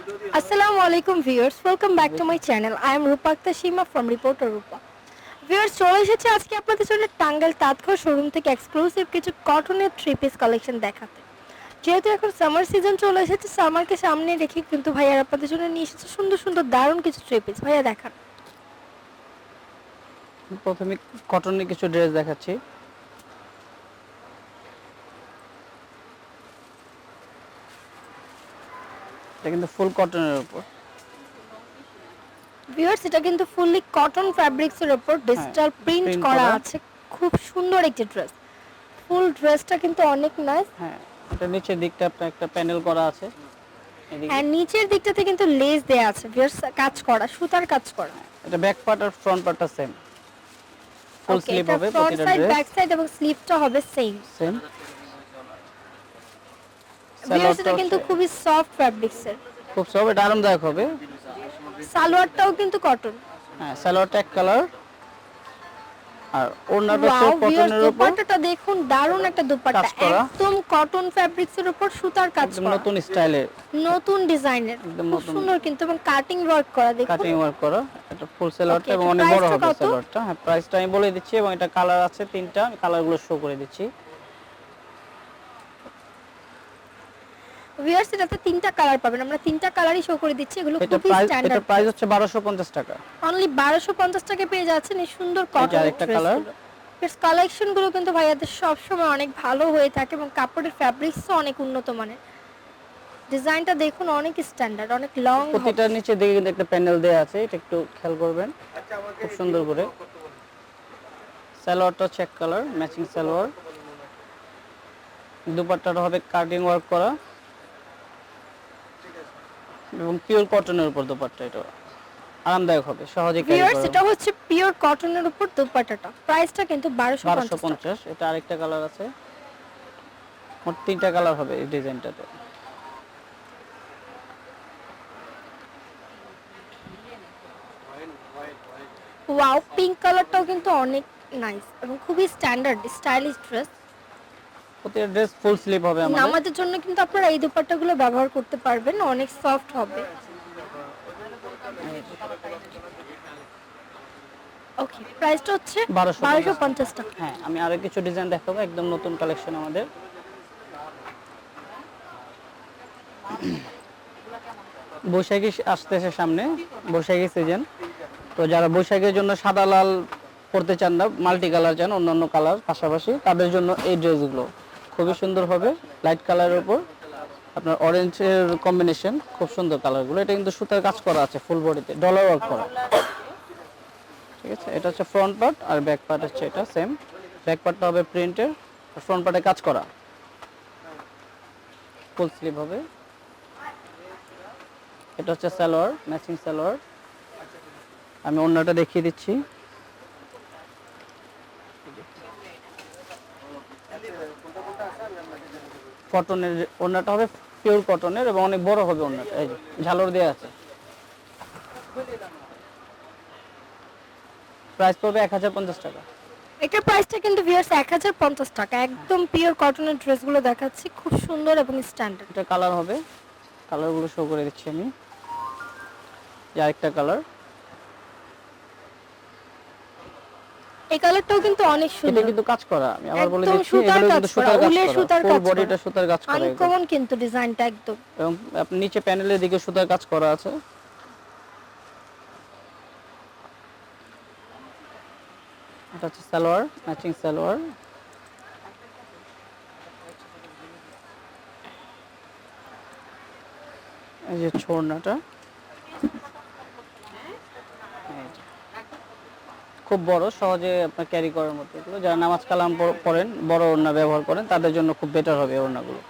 Assalamu alaikum viewers, welcome back to my channel. I am Rupakta Shima from Reporter Rupa. Viewers চলে এসেছে আজকে আপনাদের জন্য Tangail তাঁতঘর showroom থেকে এক্সক্লুসিভ কিছু কটনের থ্রি পিস কালেকশন দেখাতে। যেহেতু এখন সামার সিজন চলে এসেছে, সামারকে সামনে রেখে কিন্তু ভাইয়ার আপনাদের জন্য নিয়ে এসেছে সুন্দর সুন্দর দারুণ কিছু থ্রি পিস। ভাইয়া দেখান। প্রথমে কটনের কিছু ড্রেস দেখাচ্ছি। এটা কিন্তু ফুল কটনের উপর। ভিউয়ার্স এটা কিন্তু ফুললি কটন ফ্যাব্রিক্সের উপর ডিজিটাল প্রিন্ট করা আছে। খুব সুন্দর একটি ড্রেস। ফুল ড্রেসটা কিন্তু অনেক নাইস। হ্যাঁ, এটা নিচের দিকটা আপনার একটা প্যানেল করা আছে। আর নিচের দিকটাতে কিন্তু লেস দেয়া আছে। ভিউয়ার্স কাজ করা, সুতার কাজ করা। এটা ব্যাক পার্ট আর ফ্রন্ট পার্টটা সেম। ফুল স্লিভ হবে ফ্রন্ট প্রতিটা সাইড, ড্রেস। ব্যাক সাইড এবং স্লিভটা হবে সেম। ভিউয়ার্স এটা কিন্তু খুবই সফট ফ্যাব্রিক্সের। খুব সফট, এটা আরামদায়ক হবে। সালোয়ারটাও কিন্তু কটন। হ্যাঁ, সালোয়ারটা এক কালার আর ওড়নাটা হচ্ছে কটনের উপর। দুপাট্টাটা দেখুন, দারুণ একটা দুপাট্টা, একদম কটন ফ্যাব্রিক্সের উপর সুতার কাজ করা, নতুন স্টাইলের, নতুন ডিজাইনের, খুব সুন্দর কিন্তু এবং কাটিং ওয়ার্ক করা। দেখুন কাটিং ওয়ার্ক করা। এটা ফুল সালোয়ারটা এবং অনেক বড় হবে সালোয়ারটা। হ্যাঁ, প্রাইসটা আমি বলে দিচ্ছি এবং এটা কালার আছে তিনটা, আমি কালারগুলো শো করে দিচ্ছি। ভিউয়ার্স এটাতে তিনটা কালার পাবেন, আমরা তিনটা কালারই শো করে দিচ্ছি। এগুলো খুবই স্ট্যান্ডার্ড। এটা প্রাইস হচ্ছে 1250 টাকা। অনলি 1250 টাকায় পেয়ে যাচ্ছেন এই সুন্দর কটন একটা কালার। এর কালেকশনগুলো কিন্তু ভাইয়াদের সব সময় অনেক ভালো হয়ে থাকে এবং কাপড়ের ফ্যাব্রিক্সও অনেক উন্নত মানের। ডিজাইনটা দেখুন, অনেক স্ট্যান্ডার্ড, অনেক লং। প্রতিটার নিচে দিকে কিন্তু একটা প্যানেল দেয়া আছে, এটা একটু খেয়াল করবেন খুব সুন্দর করে। সালোয়ারটা চেক কালার, ম্যাচিং সালোয়ার। দুপাট্টাটা হবে কাটিং ওয়ার্ক করা এবং পিওর কটনের উপর দুপাট্টা। এটা আরামদায়ক হবে, সহজে ক্যারি করা। ভিউয়ার্স এটা হচ্ছে পিওর কটনের উপর দুপাট্টাটা। প্রাইসটা কিন্তু 1250। এটা আরেকটা কালার আছে। মোট তিনটা কালার হবে এই ডিজাইনটাতে। ওয়াও, পিঙ্ক কালারটাও কিন্তু অনেক নাইস এবং খুবই স্ট্যান্ডার্ড স্টাইলিশ ড্রেস। প্রতিটা ড্রেস ফুল স্লিভ হবে আমাদের। আমাদের জন্য কিন্তু আপনারা এই দুপাট্টাগুলো ব্যবহার করতে পারবেন, অনেক সফট হবে। ওকে, প্রাইসটা হচ্ছে 1250 টাকা। হ্যাঁ, আমি আরো কিছু ডিজাইন দেখাবো, একদম নতুন কালেকশন আমাদের। বৈশাখী আসতেছে সামনে, বৈশাখী সিজন। তো যারা বৈশাখীর জন্য সাদা লাল পরতে চান না, মাল্টি কালার চান, অন্যান্য কালার পাশাপাশি, তাদের জন্য এই ড্রেসগুলো খুবই সুন্দর হবে। লাইট কালারের উপর আপনার অরেঞ্জের কম্বিনেশন, খুব সুন্দর কালারগুলো। এটা কিন্তু সুতার কাজ করা আছে ফুল বডিতে, ডলার ওয়ার্ক করা। ঠিক আছে, এটা হচ্ছে ফ্রন্ট পার্ট আর ব্যাক পার্ট হচ্ছে এটা সেম। ব্যাক পার্টটা হবে প্রিন্টের আর ফ্রন্ট পার্টে কাজ করা, ফুল স্লিভ হবে। এটা হচ্ছে সালোয়ার, ম্যাচিং সালোয়ার। আমি ওড়নাটা দেখিয়ে দিচ্ছি। কটনের ওড়নাটা হবে, পিওর কটনের এবং অনেক বড় হবে ওড়নাটা। এই যে ঝালর দেওয়া আছে। প্রাইস পড়বে 1050 টাকা। এটার প্রাইসটা কিন্তু ভিউয়ার্স 1050 টাকা। একদম পিওর কটনের ড্রেসগুলো দেখাচ্ছি, খুব সুন্দর এবং স্ট্যান্ডার্ড। এটা কালার হবে, কালারগুলো শো করে দিচ্ছি আমি। আরেকটা কালার, এই কালারটাও কিন্তু অনেক সুন্দর। এটা কিন্তু কাজ করা, আমি আবার বলে দিচ্ছি, এগুলো কিন্তু সুতার কাজ করা, ফুল বডিটা সুতার কাজ করা। আনকমন কিন্তু ডিজাইনটা একদম। এবং আপনি নিচে প্যানেলের দিকে সুতার কাজ করা আছে। এটা হচ্ছে সালোয়ার, ম্যাচিং সালোয়ার। এই যে ছোড়নাটা খুব বড়, সহজে আপনার ক্যারি করার মতো। এগুলো যারা নামাজ কালাম পড়েন, বড় ওড়না ব্যবহার করেন, তাদের জন্য খুব বেটার হবে ওড়নাগুলো।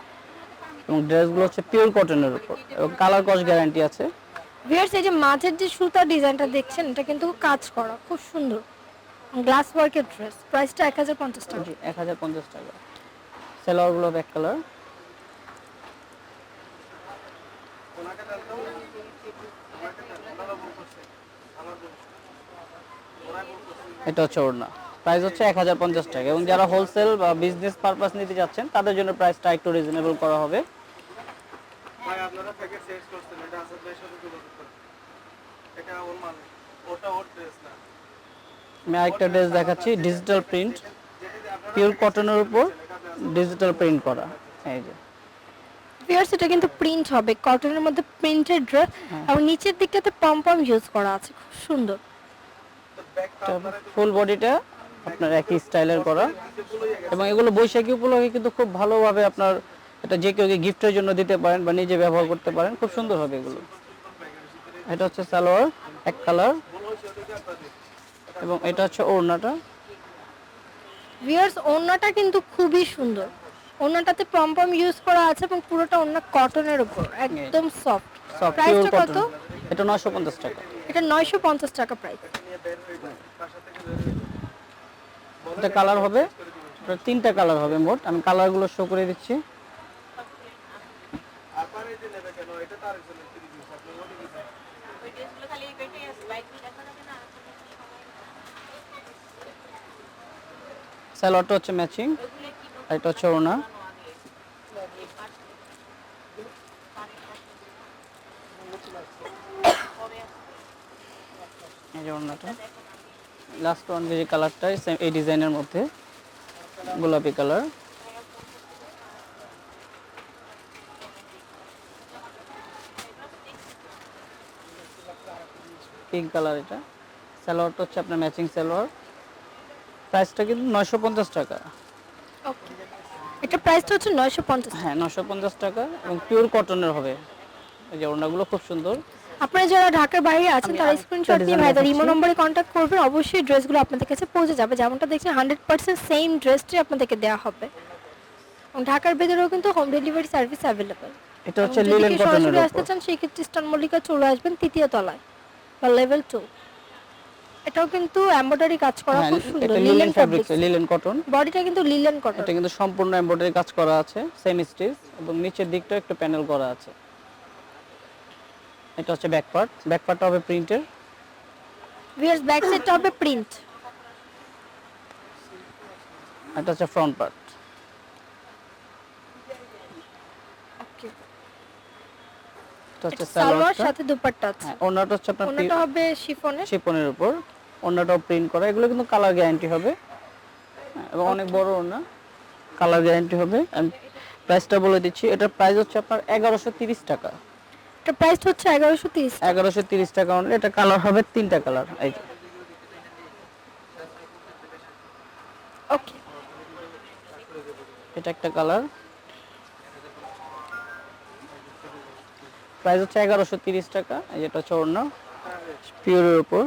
এবং ড্রেসগুলো হচ্ছে পিওর কটনের উপর এবং কালার কস গ্যারান্টি আছে। ভিউয়ার্স এই যে মাঝের যে সুতার ডিজাইনটা দেখছেন, এটা কিন্তু কাজ করা, খুব সুন্দর গ্লাস ওয়ার্কের ড্রেস। প্রাইসটা 1050 টাকা। 1050 টাকা। সালোয়ারগুলো ব্যাক কালার। এটা হচ্ছে ওড়না, প্রাইস হচ্ছে 1050 টাকা। এবং যারা হোলসেল বা বিজনেস পারপাস নিতে যাচ্ছেন, তাদের জন্য প্রাইসটা একটু রিজনেবল করা হবে। ভাই আপনারা প্যাকেট শেষ করছেন, এটা আসাদ ভাইয়ের সাথে যোগাযোগ করেন। এটা ওর মানে, ওটা ওর ড্রেস না। আমি আরেকটা ড্রেস দেখাচ্ছি, ডিজিটাল প্রিন্ট, পিওর কটনের উপর ডিজিটাল প্রিন্ট করা। এই যে ভিউয়ার্স এটা কিন্তু প্রিন্ট হবে, কটনের মধ্যে প্রিন্টেড ড্রেস এবং নিচের দিকটাতে পম ইউজ করা আছে, খুব সুন্দর। ফুল বডিটা আপনার একই স্টাইলের করা, এবং এগুলো বৈশাখী উপলক্ষে কিন্তু খুব ভালোভাবে আপনার এটা যে কেউ গিফটের জন্য দিতে পারেন বা নিজে ব্যবহার করতে পারেন, খুব সুন্দর হবে এগুলো। এটা হচ্ছে সালোয়ার, এক কালার, এবং এটা হচ্ছে ওড়নাটা। ভিউয়ার্স ওড়নাটা কিন্তু খুবই সুন্দর, ওড়নাটাতে পম ইউজ করা আছে এবং পুরোটা ওড়না কটনের উপর একদম সফট। সব পিওর প্রাইসটা কত? কটন। এটা 950 টাকা। এটা 950 টাকা প্রাইস। এটা কালার হবে, এটা 3টা কালার হবে মোট, আমি কালারগুলো শো করে দিচ্ছি। আপনারা এই যে নেবে কেন, এটা তার জন্য ফ্রি দিস, আপনি ওটি দিবেন। সালোয়ারটা হচ্ছে ম্যাচিং, আর এটা হচ্ছে ওড়না। এই যে ওড়নাটা, লাস্ট ওয়ান যে কালারটা সেম এই ডিজাইনের মধ্যে, গোলাপি কালার। পিঙ্ক কালার, এটা সালোয়ারটা হচ্ছে আপনার ম্যাচিং সালোয়ার। প্রাইসটা কিন্তু 950 টাকা। ওকে, এটা প্রাইসটা হচ্ছে 950। হ্যাঁ 950 টাকা, এবং পিওর কটনের হবে। এই যে ওড়নাগুলো খুব সুন্দর। আপনারা যারা ঢাকার বাইরে আছেন আমি তারা আরেকটা স্ক্রিনশট নিয়ে design ভাইদের দেখাচ্ছি। ইমো নম্বরে কন্ট্যাক্ট করবেন, অবশ্যই ড্রেসগুলো আপনাদের কাছে পৌঁছে যাবে। যেমনটা দেখছেন 100% সেম ড্রেসটি আপনাদেরকে দেওয়া হবে, এবং ঢাকার ভেতরেও কিন্তু হোম ডেলিভারি সার্ভিস অ্যাভেলেবল। এটা হচ্ছে লিলেন কটনের সরাসরি আসতে উপর। চান সেই ক্ষেত্রে স্টান মল্লিকা চলে আসবেন 3য় তলায় বা লেভেল 2। এটাও কিন্তু এমব্রয়ডারি কাজ করা, হ্যাঁ, খুব সুন্দর এটা linen linen fabrics. Fabrics, linen cotton. বডিটা কিন্তু লিলেন কটন। এটা কিন্তু সম্পূর্ণ এমব্রয়ডারি কাজ করা আছে, সেম স্টিচ, এবং নিচের দিকটা একটু প্যানেল করা আছে। এটা হচ্ছে ব্যাক পার্ট, ব্যাক পার্টটা হবে প্রিন্টের। ভিউয়ার্স ব্যাক সাইডটা হবে প্রিন্ট। এটা হচ্ছে ফ্রন্ট পার্ট। ওকে, এটা হচ্ছে সালোয়ার সালোয়ারটা। সাথে দুপাট্টা আছে। হ্যাঁ, ওড়নাটা হচ্ছে আপনার ওনাটা হবে শিফনের। শিফনের উপর, ওড়নাটাও প্রিন্ট করা। এগুলো কিন্তু কালার গ্যারান্টি হবে, এবং অনেক বড় ওড়না, কালার গ্যারান্টি হবে। আমি প্রাইসটা বলে দিচ্ছি, এটার প্রাইস হচ্ছে আপনার 1130 টাকা। এটা প্রাইস হচ্ছে 1130। 1130 টাকা অনলি। এটা কালার হবে 3টা কালার। এই যে ওকে, এটা একটা কালার, প্রাইস হচ্ছে 1130 টাকা। এই যেটা হচ্ছে ওড়না পিওরের উপর।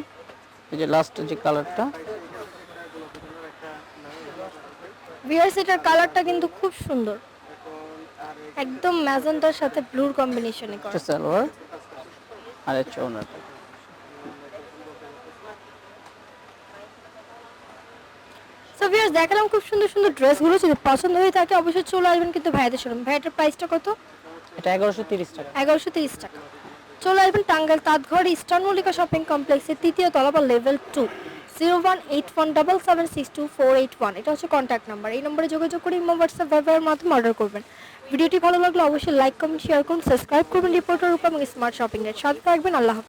এই যে লাস্ট যে কালারটা, ভিউয়ার্স এটার কালারটা কিন্তু খুব সুন্দর, একদম ম্যাজেন্টার সাথে ব্লুর কম্বিনেশনে করা। হচ্ছে সালোয়ার, আর হচ্ছে ওড়নাটা। সো ভিউয়ার্স দেখালাম খুব সুন্দর সুন্দর ড্রেসগুলো, যদি পছন্দ হয়ে থাকে অবশ্যই চলে আসবেন কিন্তু ভাইদের শোরুম। ভাইটার প্রাইসটা কত? এটা 1130 টাকা। 1130 টাকা। চলে আসবেন টাঙ্গাইল তাঁতঘর ইস্টার্ন মল্লিকা শপিং কমপ্লেক্সের 3য় তলা বা লেভেল 2, 01817762481। এটা হচ্ছে কন্ট্যাক্ট নাম্বার। এই নম্বরে যোগাযোগ করে ইমো, হোয়াটসঅ্যাপ, ভাইবারের মাধ্যমে অর্ডার করবেন। ভিডিওটি ভালো লাগলে অবশ্যই লাইক, কমেন্ট, শেয়ার করুন, সাবস্ক্রাইব করবেন রিপোর্টার রূপা এবং স্মার্ট শপিং এর সাথে থাকবেন। আল্লাহ হাফেজ।